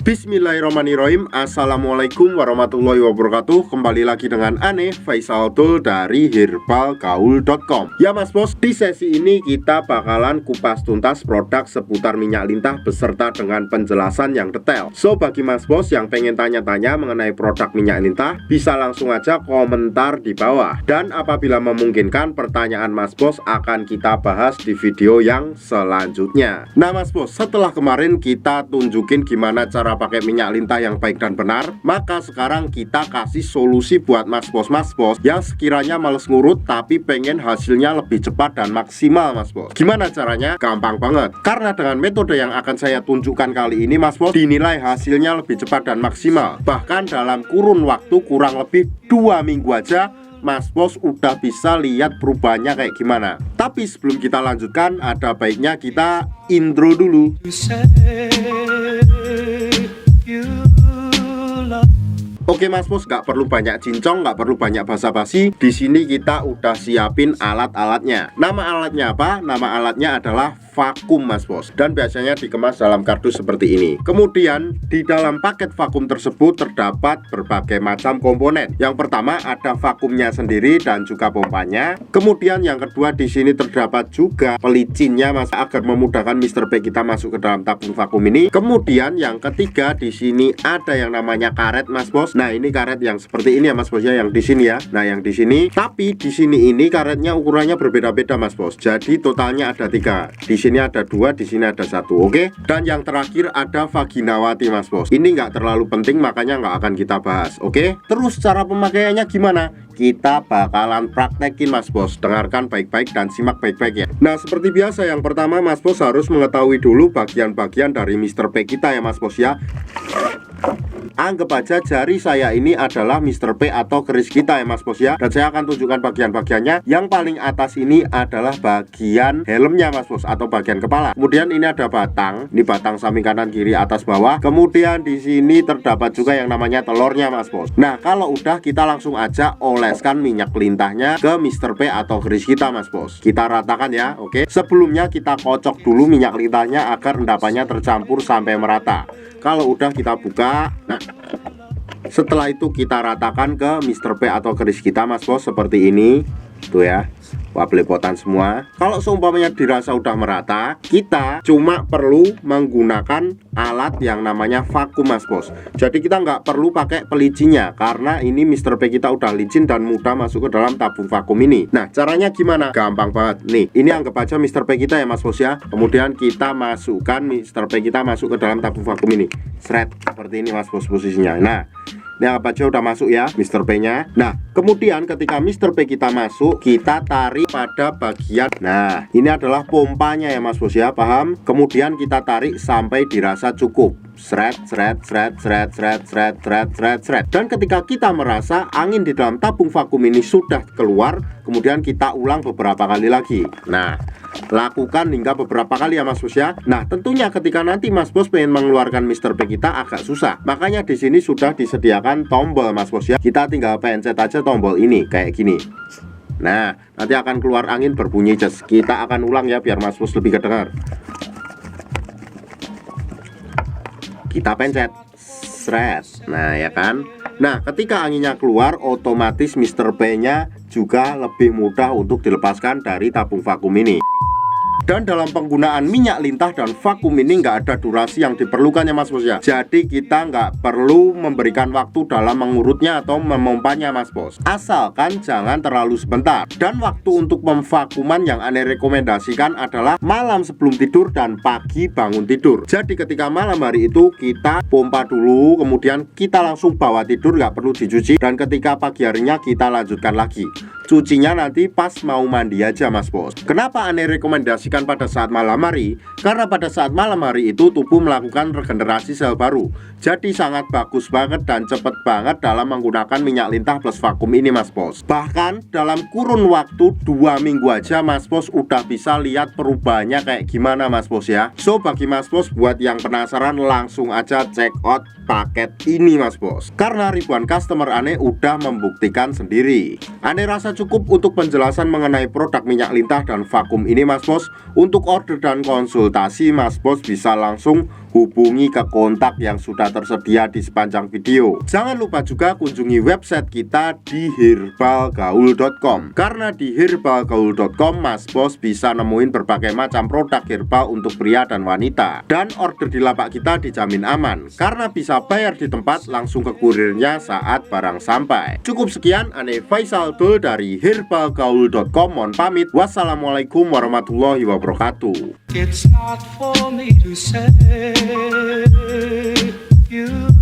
Bismillahirrahmanirrahim. Assalamualaikum warahmatullahi wabarakatuh. Kembali lagi dengan Ane Faisal Abdul dari herbalgaul.com. Ya Mas Bos, di sesi ini kita bakalan kupas tuntas produk seputar minyak lintah beserta dengan penjelasan yang detail. So bagi Mas Bos yang pengen tanya-tanya mengenai produk minyak lintah, bisa langsung aja komentar di bawah. Dan apabila memungkinkan, pertanyaan Mas Bos akan kita bahas di video yang selanjutnya. Nah Mas Bos, setelah kemarin kita tunjukin gimana cara pakai minyak lintah yang baik dan benar, maka sekarang kita kasih solusi buat mas bos yang sekiranya males ngurut tapi pengen hasilnya lebih cepat dan maksimal Mas Bos. Gimana caranya? Gampang banget. Karena dengan metode yang akan saya tunjukkan kali ini Mas Bos, dinilai hasilnya lebih cepat dan maksimal. Bahkan dalam kurun waktu kurang lebih 2 minggu aja Mas Bos udah bisa lihat perubahannya kayak gimana. Tapi sebelum kita lanjutkan, ada baiknya kita intro dulu. Oke Mas Bos, nggak perlu banyak cincong, nggak perlu banyak basa-basi. Di sini kita udah siapin alat-alatnya. Nama alatnya apa? Nama alatnya adalah vakum Mas Bos, dan biasanya dikemas dalam kardus seperti ini. Kemudian di dalam paket vakum tersebut terdapat berbagai macam komponen. Yang pertama ada vakumnya sendiri dan juga pompanya. Kemudian yang kedua di sini terdapat juga pelicinnya Mas, agar memudahkan Mr. P kita masuk ke dalam tabung vakum ini. Kemudian yang ketiga di sini ada yang namanya karet Mas Bos. Nah ini karet yang seperti ini ya Mas Bos ya, yang di sini ya. Nah yang di sini, tapi di sini ini karetnya ukurannya berbeda-beda Mas Bos. Jadi totalnya ada 3. Di sini ada 2, di sini ada 1, oke? Dan yang terakhir ada vaginawati Mas Bos. Ini nggak terlalu penting, makanya nggak akan kita bahas, oke? Terus cara pemakaiannya gimana? Kita bakalan praktekin Mas Bos. Dengarkan baik-baik dan simak baik-baik ya. Nah seperti biasa, yang pertama Mas Bos harus mengetahui dulu bagian-bagian dari Mr. P kita ya Mas Bos ya. Anggap aja jari saya ini adalah Mr. P atau keris kita ya Mas Bos ya. Dan saya akan tunjukkan bagian-bagiannya. Yang paling atas ini adalah bagian helmnya Mas Bos, atau bagian kepala. Kemudian ini ada batang. Ini batang samping kanan kiri atas bawah. Kemudian di sini terdapat juga yang namanya telurnya Mas Bos. Nah kalau udah, kita langsung aja oleskan minyak lintahnya ke Mr. P atau keris kita Mas Bos. Kita ratakan ya, oke? Sebelumnya kita kocok dulu minyak lintahnya agar endapannya tercampur sampai merata. Kalau udah kita buka. Nah setelah itu kita ratakan ke Mr. P atau keris kita Mas Bos, seperti ini. Tuh ya, wah belepotan semua. Kalau seumpamanya dirasa udah merata, kita cuma perlu menggunakan alat yang namanya vakum Mas Bos. Jadi kita nggak perlu pakai pelicinya, karena ini Mr. P kita udah licin dan mudah masuk ke dalam tabung vakum ini. Nah caranya gimana? Gampang banget. Nih, ini anggap aja Mr. P kita ya Mas Bos ya. Kemudian kita masukkan Mr. P kita masuk ke dalam tabung vakum ini. Sret, seperti ini Mas Bos posisinya. Nah ini apa aja udah masuk ya Mr. P nya. Nah kemudian ketika Mr. P kita masuk, kita tarik pada bagian. Nah ini adalah pompanya ya Mas Bos ya, paham? Kemudian kita tarik sampai dirasa cukup. Sret, sret, sret, sret, sret, sret, sret, sret, sret. Dan ketika kita merasa angin di dalam tabung vakum ini sudah keluar, kemudian kita ulang beberapa kali lagi. Nah lakukan hingga beberapa kali ya Mas Bos ya. Nah tentunya ketika nanti Mas Bos pengen mengeluarkan Mr. P kita agak susah. Makanya di sini sudah disediakan tombol Mas Bos ya. Kita tinggal pencet aja tombol ini kayak gini. Nah nanti akan keluar angin berbunyi jes. Kita akan ulang ya biar Mas Bos lebih kedengar. Kita pencet sret. Nah ya kan. Nah ketika anginnya keluar, otomatis Mr. P nya juga lebih mudah untuk dilepaskan dari tabung vakum ini. Dan dalam penggunaan minyak lintah dan vakum ini nggak ada durasi yang diperlukan ya Mas Bos ya. Jadi kita nggak perlu memberikan waktu dalam mengurutnya atau memompanya Mas Bos. Asalkan jangan terlalu sebentar. Dan waktu untuk memvakuman yang Ane rekomendasikan adalah malam sebelum tidur dan pagi bangun tidur. Jadi ketika malam hari itu kita pompa dulu, kemudian kita langsung bawa tidur, nggak perlu dicuci. Dan ketika pagi harinya kita lanjutkan lagi. Cucinya nanti pas mau mandi aja Mas Bos. Kenapa Ane rekomendasikan pada saat malam hari? Karena pada saat malam hari itu tubuh melakukan regenerasi sel baru. Jadi sangat bagus banget dan cepet banget dalam menggunakan minyak lintah plus vakum ini Mas Bos. Bahkan dalam kurun waktu 2 minggu aja Mas Bos udah bisa lihat perubahannya kayak gimana Mas Bos ya. So bagi Mas Bos buat yang penasaran, langsung aja check out paket ini Mas Bos. Karena ribuan customer Ane udah membuktikan sendiri. Ane rasa cukup untuk penjelasan mengenai produk minyak lintah dan vakum ini Mas Bos. Untuk order dan konsultasi Mas Bos bisa langsung hubungi ke kontak yang sudah tersedia di sepanjang video. Jangan lupa juga kunjungi website kita di herbalgaul.com, karena di herbalgaul.com Mas Bos bisa nemuin berbagai macam produk herbal untuk pria dan wanita. Dan order di lapak kita dijamin aman, karena bisa bayar di tempat langsung ke kurirnya saat barang sampai. Cukup sekian, Ane Faisal Dul dari herbalgaul.com. Mohon pamit. Wassalamualaikum warahmatullahi wabarakatuh. It's not for me to say you